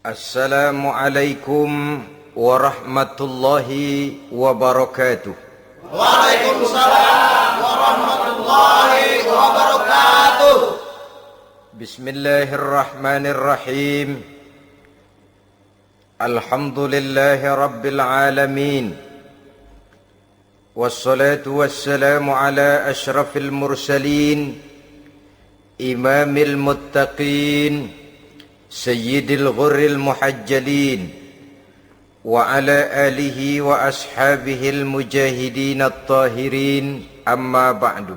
Assalamualaikum warahmatullahi wabarakatuh. Waalaikumsalam warahmatullahi wabarakatuh. Bismillahirrahmanirrahim. Alhamdulillahi rabbil alamin. Wassalatu wassalamu ala ashrafil mursalin, imamil muttaqin, sayyidil ghurril muhajjalin, wa ala alihi wa ashabihil mujahidin at-tahirin, amma ba'du.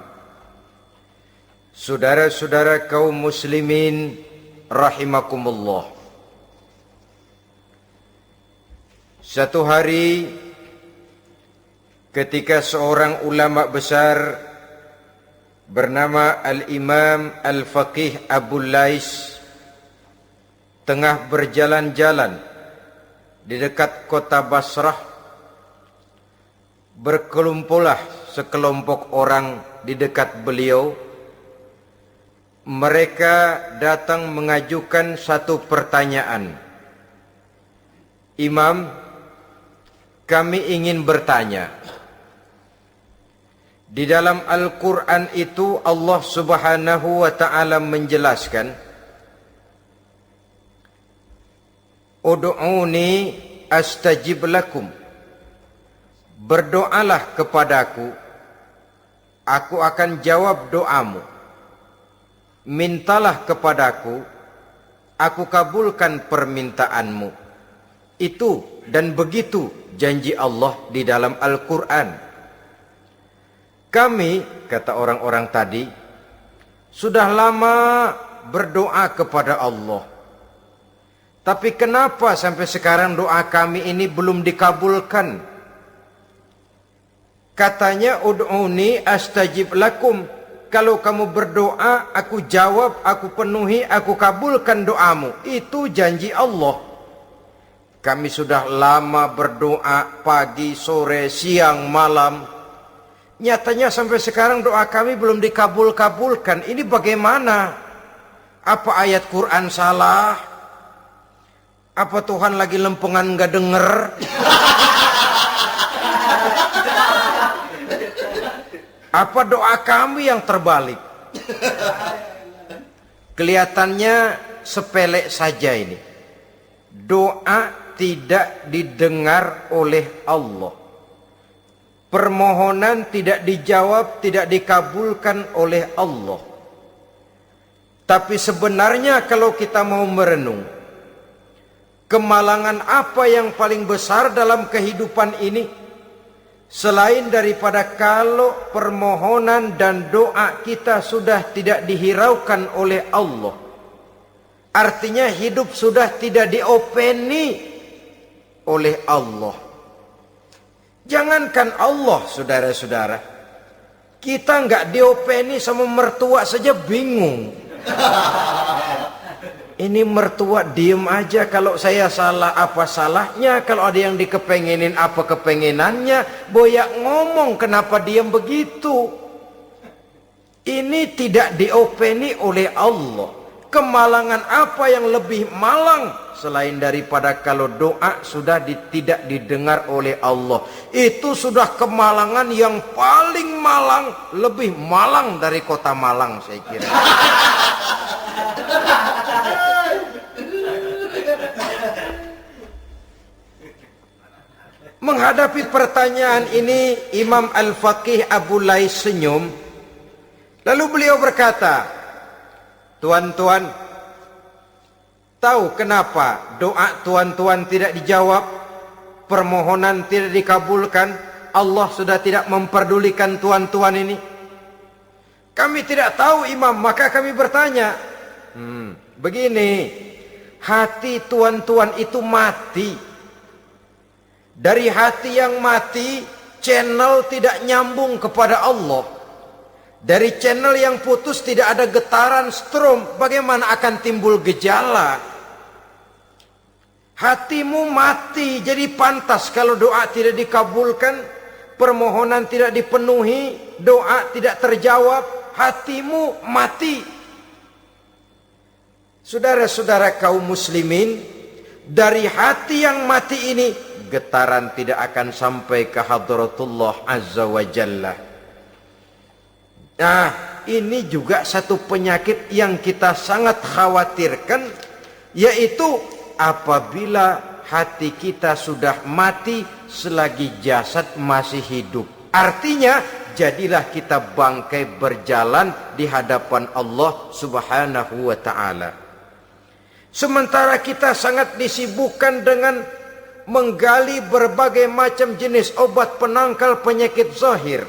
Saudara-saudara kaum muslimin rahimakumullah. Satu hari ketika seorang ulama besar bernama Al-Imam Al-Faqih Abu Lais tengah berjalan-jalan di dekat kota Basrah, berkelumpullah sekelompok orang di dekat beliau. Mereka datang mengajukan satu pertanyaan. Imam, kami ingin bertanya. Di dalam Al-Quran itu Allah Subhanahu wa ta'ala menjelaskan, Ud'uni astajib lakum. Berdoalah kepadaku, aku akan jawab doamu. Mintalah kepadaku, aku kabulkan permintaanmu. Itu dan begitu janji Allah di dalam Al-Quran. Kami, kata orang-orang tadi, sudah lama berdoa kepada Allah. Tapi kenapa sampai sekarang doa kami ini belum dikabulkan? Katanya, ud'uni astajib lakum. Kalau kamu berdoa, aku jawab, aku penuhi, aku kabulkan doamu. Itu janji Allah. Kami sudah lama berdoa pagi, sore, siang, malam. Nyatanya sampai sekarang doa kami belum dikabul-kabulkan. Ini bagaimana? Apa ayat Quran salah? Apa Tuhan lagi lempengan nggak denger? Apa doa kami yang terbalik? Kelihatannya sepele saja ini. Doa tidak didengar oleh Allah. Permohonan tidak dijawab, tidak dikabulkan oleh Allah. Tapi sebenarnya kalau kita mau merenung, kemalangan apa yang paling besar dalam kehidupan ini, selain daripada kalau permohonan dan doa kita sudah tidak dihiraukan oleh Allah. Artinya hidup sudah tidak diopeni oleh Allah. Jangankan Allah, saudara-saudara, kita nggak diopeni sama mertua saja bingung. Ini mertua diem aja, kalau saya salah apa salahnya, kalau ada yang dikepengenin apa kepengenannya, boyak ngomong kenapa diem begitu. Ini tidak diopeni oleh Allah. Kemalangan apa yang lebih malang selain daripada kalau doa sudah tidak didengar oleh Allah. Itu sudah kemalangan yang paling malang, lebih malang dari kota Malang saya kira. Menghadapi pertanyaan ini, Imam Al-Faqih Abu Lais senyum. Lalu beliau berkata, tuan-tuan, tahu kenapa doa tuan-tuan tidak dijawab, permohonan tidak dikabulkan? Allah sudah tidak memperdulikan tuan-tuan ini. Kami tidak tahu, Imam, maka kami bertanya. Begini, hati tuan-tuan itu mati. Dari hati yang mati, channel tidak nyambung kepada Allah. Dari channel yang putus tidak ada getaran strom, bagaimana akan timbul gejala? Hatimu mati, jadi pantas kalau doa tidak dikabulkan, permohonan tidak dipenuhi, doa tidak terjawab, hatimu mati. Saudara-saudara kaum muslimin, dari hati yang mati ini, getaran tidak akan sampai ke hadratullah azza wa jalla. Nah, ini juga satu penyakit yang kita sangat khawatirkan, yaitu apabila hati kita sudah mati selagi jasad masih hidup. Artinya, jadilah kita bangkai berjalan di hadapan Allah subhanahu wa ta'ala. Sementara kita sangat disibukkan dengan menggali berbagai macam jenis obat penangkal penyakit zahir,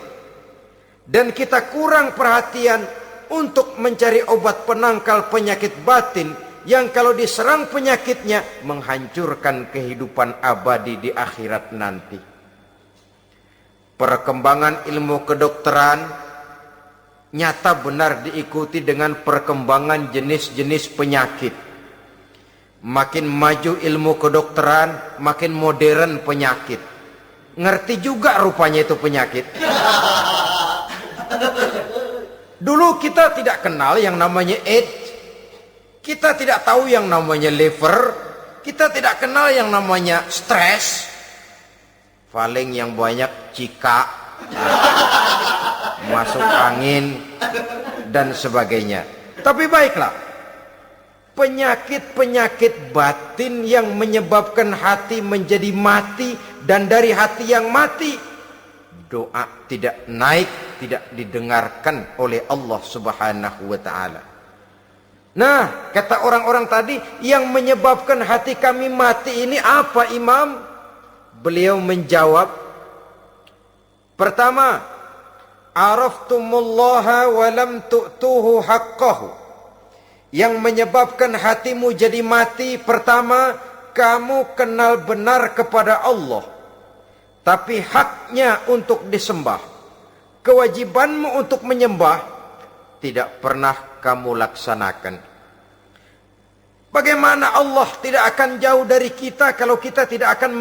dan kita kurang perhatian untuk mencari obat penangkal penyakit batin yang kalau diserang penyakitnya menghancurkan kehidupan abadi di akhirat nanti. Perkembangan ilmu kedokteran nyata benar diikuti dengan perkembangan jenis-jenis penyakit. Makin maju ilmu kedokteran, makin modern penyakit. Ngerti juga rupanya itu penyakit. Dulu kita tidak kenal yang namanya AIDS. Kita tidak tahu yang namanya liver. Kita tidak kenal yang namanya stres. Paling yang banyak cika, masuk angin, dan sebagainya. Tapi baiklah, penyakit-penyakit batin yang menyebabkan hati menjadi mati, dan dari hati yang mati, doa tidak naik, tidak didengarkan oleh Allah subhanahu wa ta'ala. Nah, kata orang-orang tadi, yang menyebabkan hati kami mati ini apa, Imam? Beliau menjawab, pertama, araftumullaha wa lam tu'tuhu haqqahu. Yang menyebabkan hatimu jadi mati, pertama, kamu kenal benar kepada Allah, tapi haknya untuk disembah, kewajibanmu untuk menyembah, tidak pernah kamu laksanakan. Bagaimana Allah tidak akan jauh dari kita kalau kita tidak akan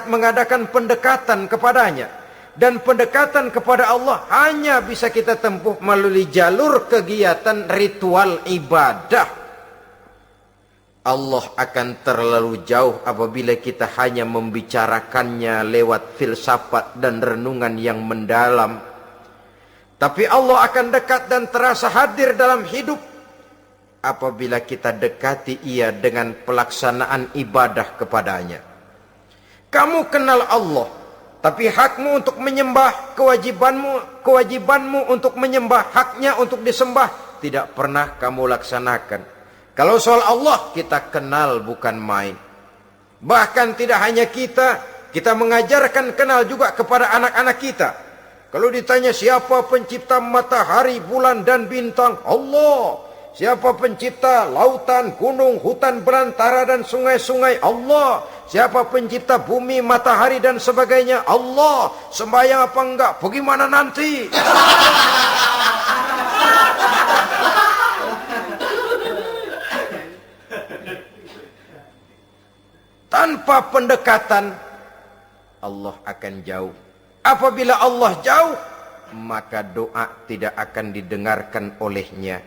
mengadakan pendekatan kepadanya. Dan pendekatan kepada Allah hanya bisa kita tempuh melalui jalur kegiatan ritual ibadah. Allah akan terlalu jauh apabila kita hanya membicarakannya lewat filsafat dan renungan yang mendalam. Tapi Allah akan dekat dan terasa hadir dalam hidup apabila kita dekati ia dengan pelaksanaan ibadah kepadanya. Kamu kenal Allah, tapi hakmu untuk menyembah, kewajibanmu untuk menyembah, haknya untuk disembah, tidak pernah kamu laksanakan. Kalau soal Allah kita kenal bukan main. Bahkan tidak hanya kita mengajarkan kenal juga kepada anak-anak kita. Kalau ditanya siapa pencipta matahari, bulan dan bintang? Allah. Siapa pencipta lautan, gunung, hutan belantara dan sungai-sungai? Allah. Siapa pencipta bumi, matahari dan sebagainya? Allah. Sembahyang apa enggak? Bagaimana nanti? Tanpa pendekatan, Allah akan jauh. Apabila Allah jauh, maka doa tidak akan didengarkan olehnya.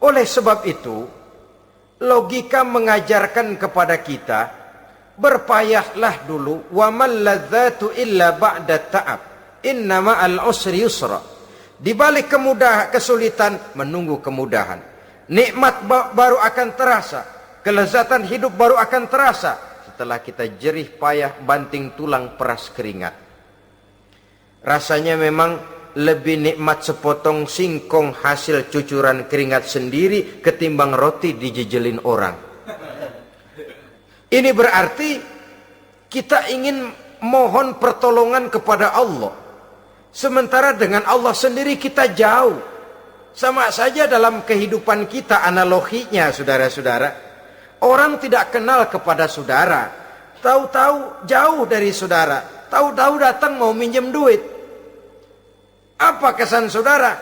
Oleh sebab itu, logika mengajarkan kepada kita, berpayahlah dulu, wa mal ladzatu illa ba'da ta'ab, innama al-usri yusra. Di balik kesulitan menunggu kemudahan. Nikmat baru akan terasa, kelezatan hidup baru akan terasa setelah kita jerih payah banting tulang peras keringat. Rasanya memang lebih nikmat sepotong singkong hasil cucuran keringat sendiri ketimbang roti dijejelin orang. Ini berarti kita ingin mohon pertolongan kepada Allah, sementara dengan Allah sendiri kita jauh. Sama saja dalam kehidupan kita analoginya, saudara-saudara. Orang tidak kenal kepada saudara, tahu-tahu jauh dari saudara, tahu-tahu datang mau minjem duit. Apa kesan saudara?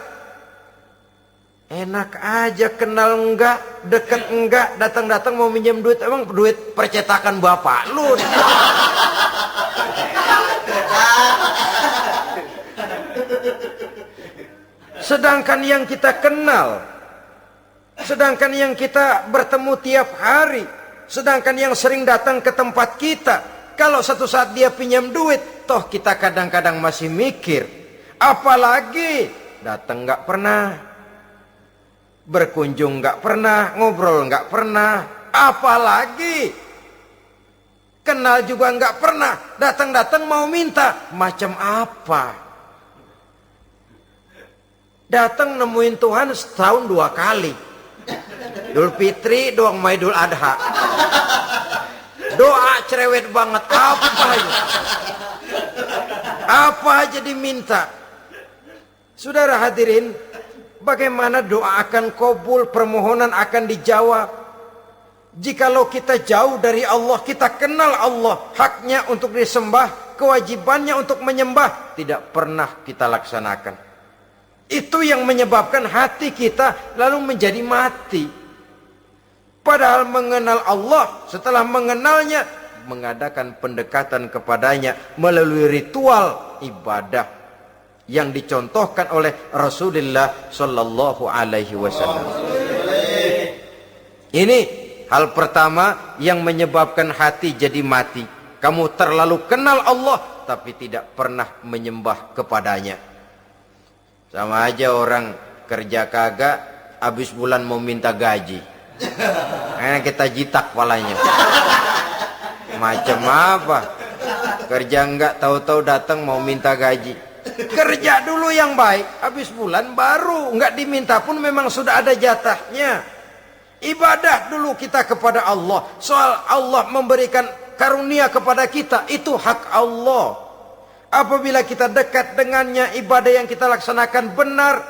Enak aja, kenal enggak, dekat enggak, datang-datang mau minjem duit. Emang duit percetakan bapak lu? Sedangkan yang kita kenal, sedangkan yang kita bertemu tiap hari, Sedangkan yang sering datang ke tempat kita, kalau satu saat dia pinjam duit, toh kita kadang-kadang masih mikir. Apalagi datang nggak pernah, berkunjung nggak pernah, ngobrol nggak pernah, apalagi kenal juga nggak pernah, datang-datang mau minta. Macam apa? Datang nemuin Tuhan setahun 2 kali. Idul Fitri doang sama Idul Adha. Doa cerewet banget. Apa aja? Apa aja diminta. Saudara hadirin, bagaimana doa akan kabul, permohonan akan dijawab? Jikalau kita jauh dari Allah, kita kenal Allah, haknya untuk disembah, kewajibannya untuk menyembah, tidak pernah kita laksanakan. Itu yang menyebabkan hati kita lalu menjadi mati. Padahal mengenal Allah, setelah mengenalnya, mengadakan pendekatan kepadanya melalui ritual ibadah yang dicontohkan oleh Rasulullah Sallallahu Alaihi Wasallam. Ini hal pertama yang menyebabkan hati jadi mati. Kamu terlalu kenal Allah tapi tidak pernah menyembah kepadanya. Sama aja orang kerja kagak, habis bulan mau minta gaji. Karena kita jitak palanya. Macam apa? Kerja enggak, tahu-tahu datang mau minta gaji. Kerja dulu yang baik, habis bulan baru enggak diminta pun memang sudah ada jatahnya. Ibadah dulu kita kepada Allah. Soal Allah memberikan karunia kepada kita, itu hak Allah. Apabila kita dekat dengannya, ibadah yang kita laksanakan benar,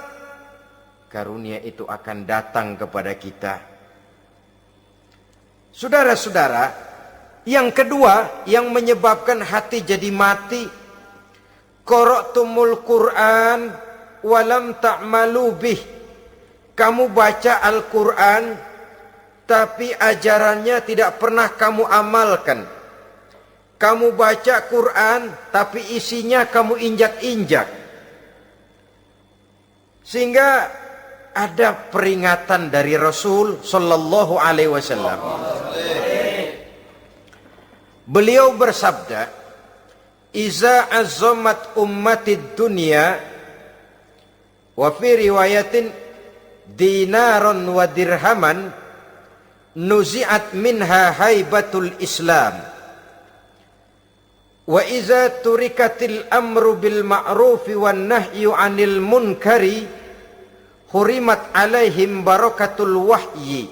karunia itu akan datang kepada kita. Saudara-saudara, yang kedua yang menyebabkan hati jadi mati, qara'tumul Qur'an walam ta'malu bih. Kamu baca Al-Qur'an tapi ajarannya tidak pernah kamu amalkan. Kamu baca Quran tapi isinya kamu injak-injak. Sehingga ada peringatan dari Rasul Sallallahu Alaihi Wasallam. Beliau bersabda, "Iza azzamat ummatid dunya wa fi riwayatin dinaron wa dirhaman nuzi'at minha haibatul Islam. Wa iza turikatil amru bil ma'rufi wan nahyu 'anil munkari hurimat 'alaihim barakatul wahyi.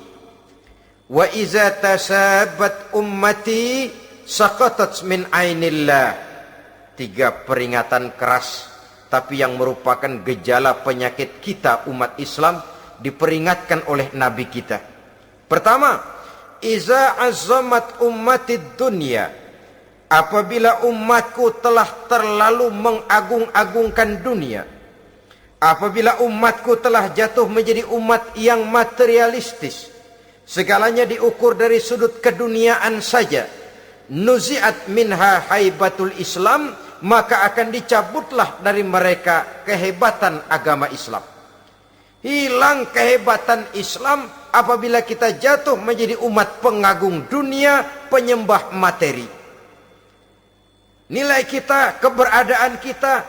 Wa iza tasabat ummati saqatat min ainillah." 3 peringatan keras tapi yang merupakan gejala penyakit kita umat Islam diperingatkan oleh Nabi kita. Pertama, iza azzamat ummatid dunya, apabila umatku telah terlalu mengagung-agungkan dunia, apabila umatku telah jatuh menjadi umat yang materialistis, segalanya diukur dari sudut keduniaan saja, nuzi'at minha haibatul Islam, maka akan dicabutlah dari mereka kehebatan agama Islam. Hilang kehebatan Islam apabila kita jatuh menjadi umat pengagung dunia, penyembah materi. Nilai kita, keberadaan kita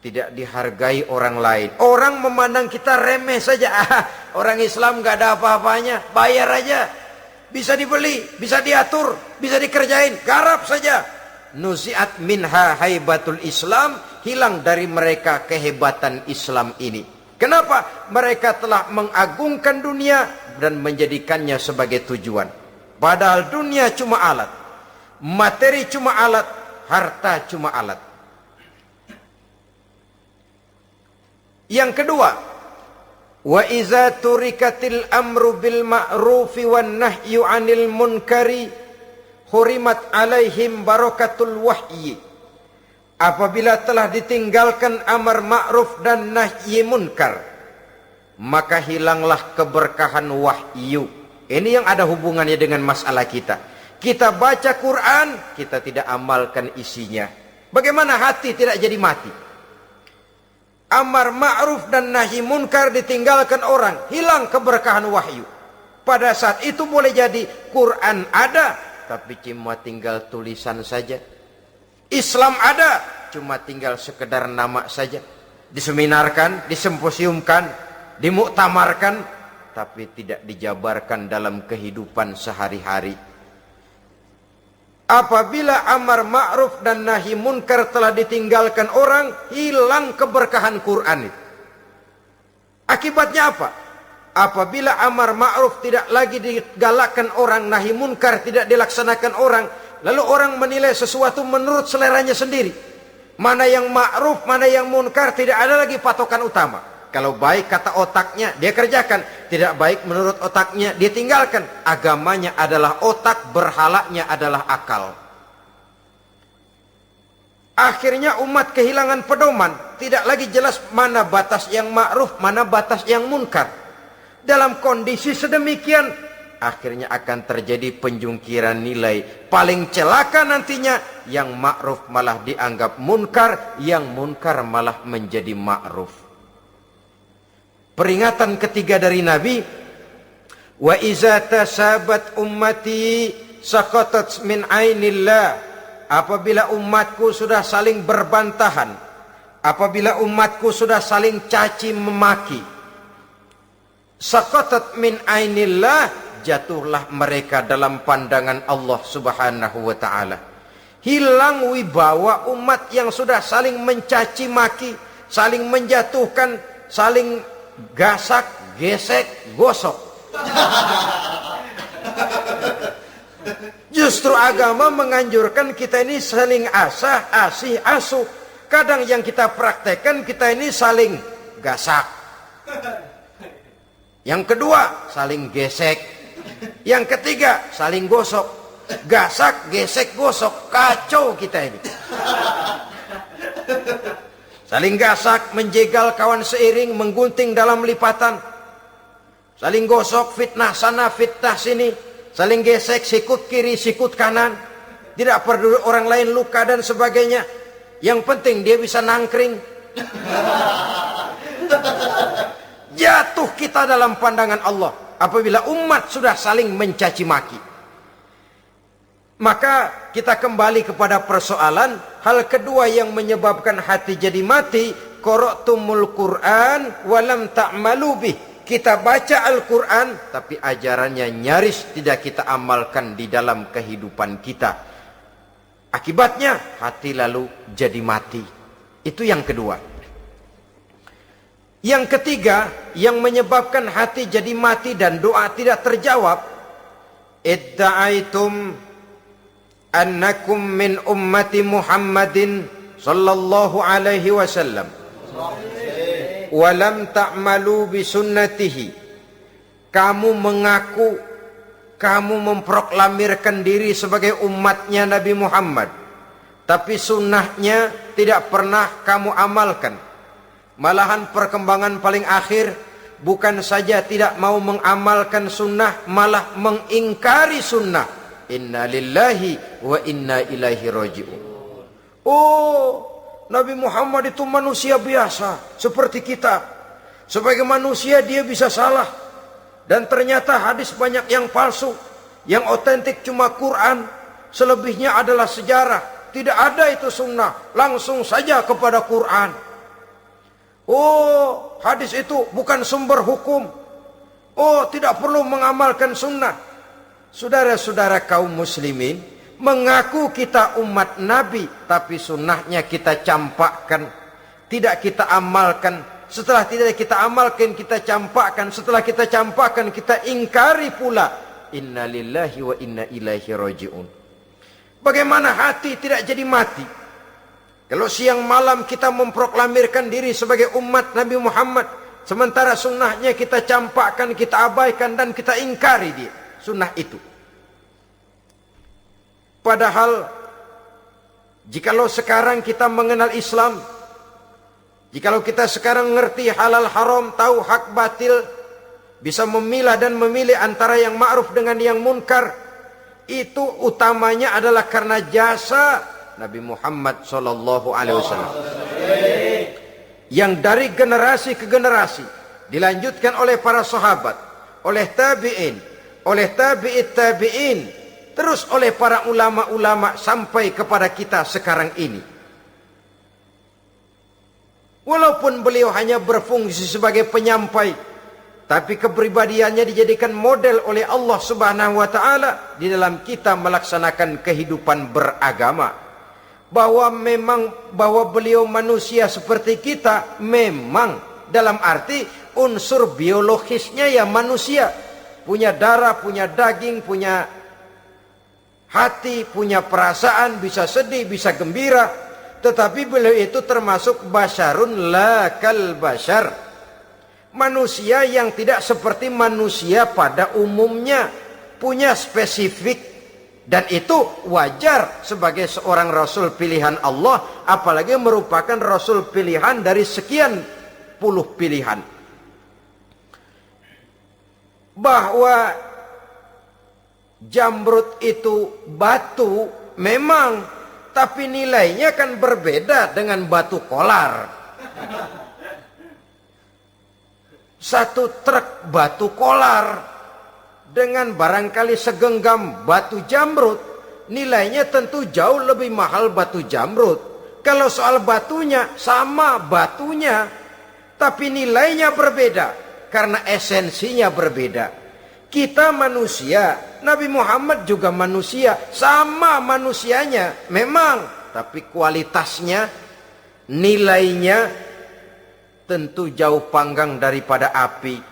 tidak dihargai orang lain. Orang memandang kita remeh saja. Orang Islam gak ada apa-apanya, bayar aja. Bisa dibeli, bisa diatur, bisa dikerjain, garap saja. Nuzi'at minha haibatul Islam, hilang dari mereka kehebatan Islam ini. Kenapa? Mereka telah mengagungkan dunia dan menjadikannya sebagai tujuan. Padahal dunia cuma alat, materi cuma alat, harta cuma alat. Yang kedua, wa iza turikatil amru bil ma'rufi wan nahyu 'anil munkari hurimat 'alaihim barakatul wahyi. Apabila telah ditinggalkan amar ma'ruf dan nahi munkar, maka hilanglah keberkahan wahyu. Ini yang ada hubungannya dengan masalah kita. Kita baca Quran, kita tidak amalkan isinya. Bagaimana hati tidak jadi mati? Amar ma'ruf dan nahi munkar ditinggalkan orang, hilang keberkahan wahyu. Pada saat itu boleh jadi Quran ada, tapi cuma tinggal tulisan saja. Islam ada, cuma tinggal sekedar nama saja. Diseminarkan, disimposiumkan, dimuktamarkan, tapi tidak dijabarkan dalam kehidupan sehari-hari. Apabila amar ma'ruf dan nahi munkar telah ditinggalkan orang, hilang keberkahan Quran itu. Akibatnya apa? Apabila amar ma'ruf tidak lagi digalakkan orang, nahi munkar tidak dilaksanakan orang, lalu orang menilai sesuatu menurut seleranya sendiri. Mana yang ma'ruf, mana yang munkar, tidak ada lagi patokan utama. Kalau baik kata otaknya, dia kerjakan. Tidak baik menurut otaknya, dia tinggalkan. Agamanya adalah otak, berhalanya adalah akal. Akhirnya umat kehilangan pedoman. Tidak lagi jelas mana batas yang ma'ruf, mana batas yang munkar. Dalam kondisi sedemikian, akhirnya akan terjadi penjungkiran nilai. Paling celaka nantinya, yang ma'ruf malah dianggap munkar, yang munkar malah menjadi ma'ruf. Peringatan ketiga dari Nabi, wa iza tasabat ummati saqatat min ainillah. Apabila umatku sudah saling berbantahan, apabila umatku sudah saling caci memaki, saqatat min ainillah, jatuhlah mereka dalam pandangan Allah Subhanahu wa ta'ala. Hilang wibawa umat yang sudah saling mencaci maki, saling menjatuhkan, saling gasak, gesek, gosok. Justru agama menganjurkan kita ini saling asah, asih, asuh. Kadang yang kita praktekkan, kita ini saling gasak. Yang kedua, saling gesek. Yang ketiga, saling gosok. Gasak, gesek, gosok. Kacau kita ini. Saling gasak, menjegal kawan seiring, menggunting dalam lipatan. Saling gosok, fitnah sana, fitnah sini. Saling gesek, sikut kiri, sikut kanan. Tidak peduli orang lain luka dan sebagainya. Yang penting dia bisa nangkring. Jatuh kita dalam pandangan Allah apabila umat sudah saling mencaci maki. Maka kita kembali kepada persoalan hal kedua yang menyebabkan hati jadi mati, qara'tumul Qur'an walam ta'malu bih. Kita baca Al-Qur'an tapi ajarannya nyaris tidak kita amalkan di dalam kehidupan kita. Akibatnya hati lalu jadi mati. Itu yang kedua. Yang ketiga, yang menyebabkan hati jadi mati dan doa tidak terjawab, idda'aitum annakum min ummati Muhammadin sallallahu alaihi wasallam wa lam ta'malu bi sunnatihi. Kamu mengaku, kamu memproklamirkan diri sebagai umatnya Nabi Muhammad, tapi sunnahnya tidak pernah kamu amalkan. Malahan perkembangan paling akhir bukan saja tidak mau mengamalkan sunnah, malah mengingkari sunnah. Inna lillahi wa inna ilaihi raji'un. Oh, Nabi Muhammad itu manusia biasa seperti kita. Sebagai manusia dia bisa salah. Dan ternyata hadis banyak yang palsu. Yang otentik cuma Quran. Selebihnya adalah sejarah. Tidak ada itu sunnah. Langsung saja kepada Quran. Oh, hadis itu bukan sumber hukum. Oh, tidak perlu mengamalkan sunnah. Saudara-saudara kaum muslimin, mengaku kita umat Nabi, tapi sunnahnya kita campakkan, tidak kita amalkan. Setelah tidak kita amalkan, kita campakkan. Setelah kita campakkan, kita ingkari pula. Inna lillahi wa inna ilaihi raji'un. Bagaimana hati tidak jadi mati? Kalau siang malam kita memproklamirkan diri sebagai umat Nabi Muhammad, sementara sunnahnya kita campakkan, kita abaikan, dan kita ingkari dia, sunnah itu. Padahal, jikalau sekarang kita mengenal Islam, jikalau kita sekarang ngerti halal haram, tahu hak batil, bisa memilah dan memilih antara yang ma'ruf dengan yang munkar, itu utamanya adalah karena jasa Nabi Muhammad sallallahu alaihi wasallam yang dari generasi ke generasi dilanjutkan oleh para sahabat, oleh tabi'in, oleh tabi'in, terus oleh para ulama-ulama sampai kepada kita sekarang ini. Walaupun beliau hanya berfungsi sebagai penyampai, tapi kepribadiannya dijadikan model oleh Allah Subhanahu wa taala di dalam kita melaksanakan kehidupan beragama. Bahwa beliau manusia seperti kita, memang dalam arti unsur biologisnya ya manusia, punya darah, punya daging, punya hati, punya perasaan, bisa sedih, bisa gembira, tetapi beliau itu termasuk basyarun la kal basyar, manusia yang tidak seperti manusia pada umumnya, punya spesifik. Dan itu wajar sebagai seorang Rasul pilihan Allah, apalagi merupakan Rasul pilihan dari sekian puluh pilihan. Bahwa jamrud itu batu memang, tapi nilainya kan berbeda dengan batu kolar. Satu truk batu kolar dengan barangkali segenggam batu jamrud, nilainya tentu jauh lebih mahal batu jamrud. Kalau soal batunya, sama batunya, tapi nilainya berbeda karena esensinya berbeda. Kita manusia, Nabi Muhammad juga manusia, sama manusianya memang, tapi kualitasnya, nilainya tentu jauh panggang daripada api.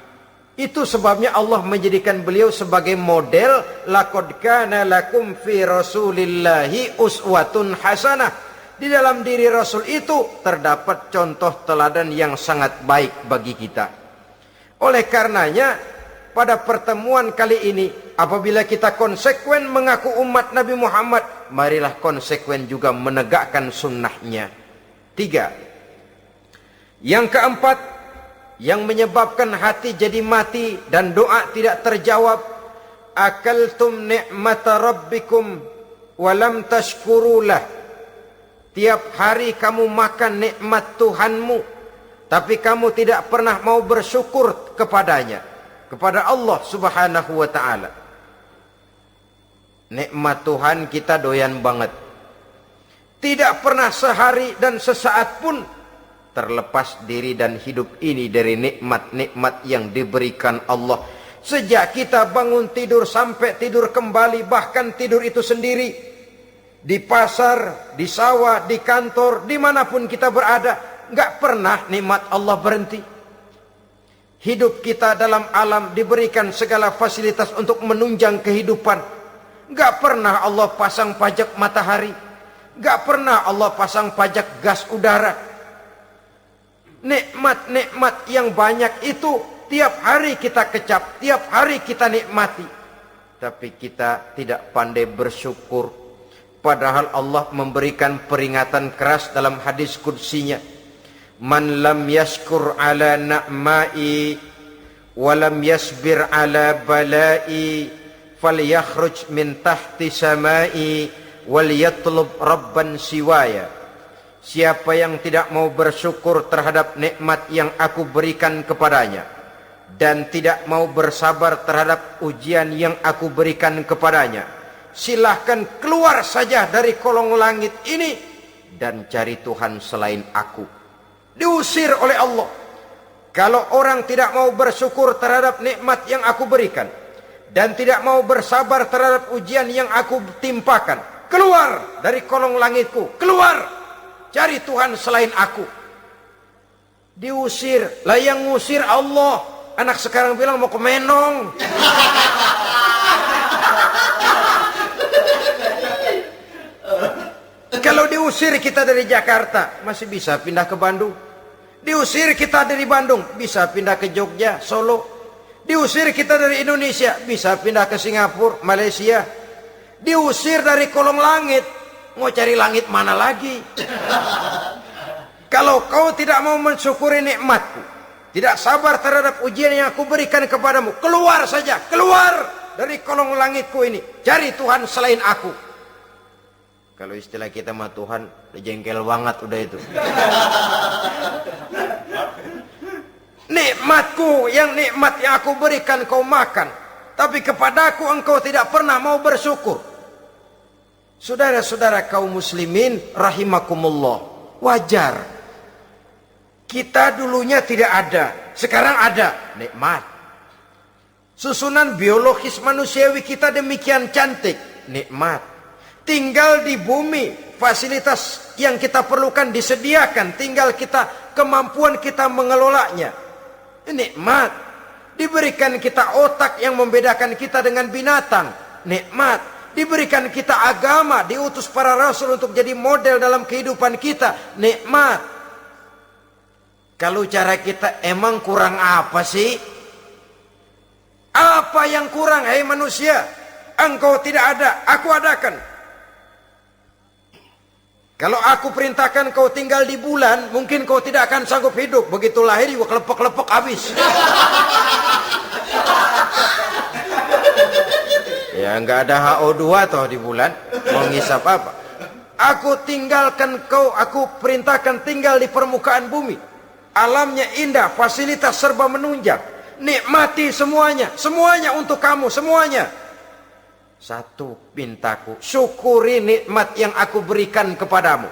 Itu sebabnya Allah menjadikan beliau sebagai model. Laqad kana lakum fi rasulillahi uswatun hasanah. Di dalam diri Rasul itu terdapat contoh teladan yang sangat baik bagi kita. Oleh karenanya, pada pertemuan kali ini, apabila kita konsekuen mengaku umat Nabi Muhammad, marilah konsekuen juga menegakkan sunnahnya. 3. Yang keempat, yang menyebabkan hati jadi mati dan doa tidak terjawab, akaltum ni'mata rabbikum walam tashkurulah. Tiap hari kamu makan nikmat Tuhanmu, tapi kamu tidak pernah mau bersyukur kepadanya, kepada Allah Subhanahu wa ta'ala. Nikmat Tuhan kita doyan banget, tidak pernah sehari dan sesaat pun terlepas diri dan hidup ini dari nikmat-nikmat yang diberikan Allah. Sejak kita bangun tidur sampai tidur kembali, bahkan tidur itu sendiri, di pasar, di sawah, di kantor, dimanapun kita berada, nggak pernah nikmat Allah berhenti. Hidup kita dalam alam diberikan segala fasilitas untuk menunjang kehidupan. Nggak pernah Allah pasang pajak matahari, nggak pernah Allah pasang pajak gas udara. Nikmat-nikmat yang banyak itu tiap hari kita kecap, tiap hari kita nikmati, tapi kita tidak pandai bersyukur. Padahal Allah memberikan peringatan keras dalam hadis qudsinya, man lam yashkur ala na'mai wa lam yasbir ala balai falyakhruj min tahti samai wal yatlub rabban siwaya. Siapa yang tidak mau bersyukur terhadap nikmat yang aku berikan kepadanya, dan tidak mau bersabar terhadap ujian yang aku berikan kepadanya, silahkan keluar saja dari kolong langit ini dan cari Tuhan selain aku. Diusir oleh Allah. Kalau orang tidak mau bersyukur terhadap nikmat yang aku berikan, dan tidak mau bersabar terhadap ujian yang aku timpakan, keluar dari kolong langitku, keluar, cari Tuhan selain aku. Diusir. Lah yang ngusir Allah. Anak sekarang bilang mau ke Menong. Kalau diusir kita dari Jakarta, masih bisa pindah ke Bandung. Diusir kita dari Bandung, bisa pindah ke Jogja, Solo. Diusir kita dari Indonesia, bisa pindah ke Singapura, Malaysia. Diusir dari kolong langit, mau cari langit mana lagi? Kalau kau tidak mau mensyukuri nikmatku, tidak sabar terhadap ujian yang aku berikan kepadamu, keluar saja, keluar dari kolong langitku ini, cari Tuhan selain aku. Kalau istilah kita mah Tuhan udah jengkel banget udah itu. Nikmatku, yang nikmat yang aku berikan kau makan, tapi kepadaku engkau tidak pernah mau bersyukur. Saudara-saudara kaum muslimin rahimakumullah, wajar. Kita dulunya tidak ada, sekarang ada, nikmat. Susunan biologis manusiawi kita demikian cantik, nikmat. Tinggal di bumi, fasilitas yang kita perlukan disediakan, tinggal kemampuan kita mengelolanya. Nikmat. Diberikan kita otak yang membedakan kita dengan binatang, nikmat. Diberikan kita agama, diutus para rasul untuk jadi model dalam kehidupan kita, nikmat. Kalau cara kita emang kurang apa sih? Apa yang kurang, hai manusia? Engkau tidak ada, aku adakan. Kalau aku perintahkan kau tinggal di bulan, mungkin kau tidak akan sanggup hidup. Begitu lahir juga kelepek-kelepek habis. Ya nggak ada HO2 toh di bulan, mau ngisap apa? Aku tinggalkan kau, aku perintahkan tinggal di permukaan bumi. Alamnya indah, fasilitas serba menunjang. Nikmati semuanya, semuanya untuk kamu, semuanya. Satu pintaku, syukuri nikmat yang aku berikan kepadamu.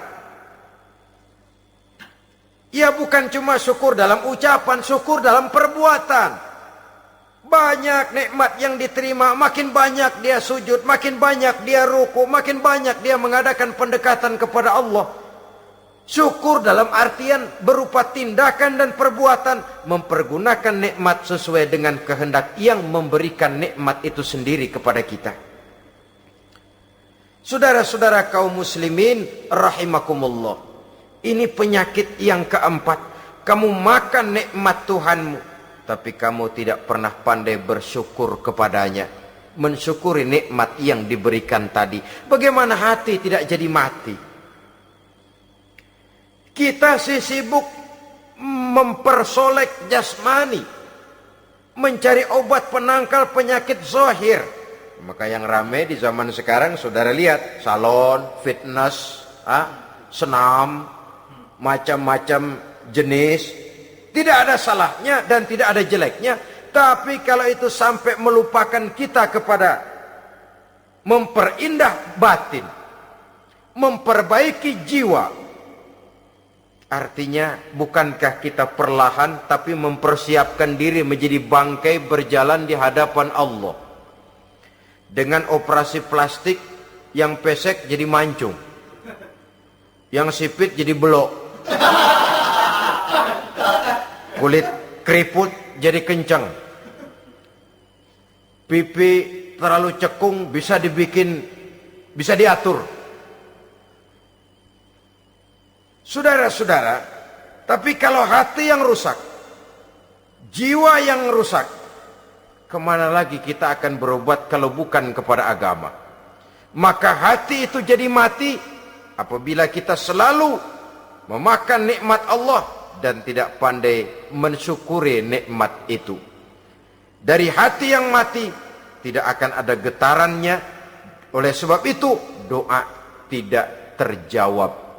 Ya bukan cuma syukur dalam ucapan, syukur dalam perbuatan. Banyak nikmat yang diterima, makin banyak dia sujud, makin banyak dia ruku, makin banyak dia mengadakan pendekatan kepada Allah. Syukur dalam artian berupa tindakan dan perbuatan, mempergunakan nikmat sesuai dengan kehendak yang memberikan nikmat itu sendiri kepada kita. Saudara-saudara kaum muslimin rahimakumullah, ini penyakit yang keempat. Kamu makan nikmat Tuhanmu, tapi kamu tidak pernah pandai bersyukur kepadanya, mensyukuri nikmat yang diberikan tadi. Bagaimana hati tidak jadi mati? Kita sibuk mempersolek jasmani, mencari obat penangkal penyakit zahir. Maka yang ramai di zaman sekarang, saudara lihat, salon, fitness, senam, macam-macam jenis. Tidak ada salahnya dan tidak ada jeleknya. Tapi kalau itu sampai melupakan kita kepada memperindah batin, memperbaiki jiwa, artinya bukankah kita perlahan tapi mempersiapkan diri menjadi bangkai berjalan di hadapan Allah. Dengan operasi plastik, yang pesek jadi mancung, yang sipit jadi belok, kulit keriput jadi kencang, pipi terlalu cekung bisa diatur. Saudara-saudara, tapi kalau hati yang rusak, jiwa yang rusak, kemana lagi kita akan berobat kalau bukan kepada agama? Maka hati itu jadi mati apabila kita selalu memakan nikmat Allah dan tidak pandai mensyukuri nikmat itu. Dari hati yang mati tidak akan ada getarannya. Oleh sebab itu doa tidak terjawab.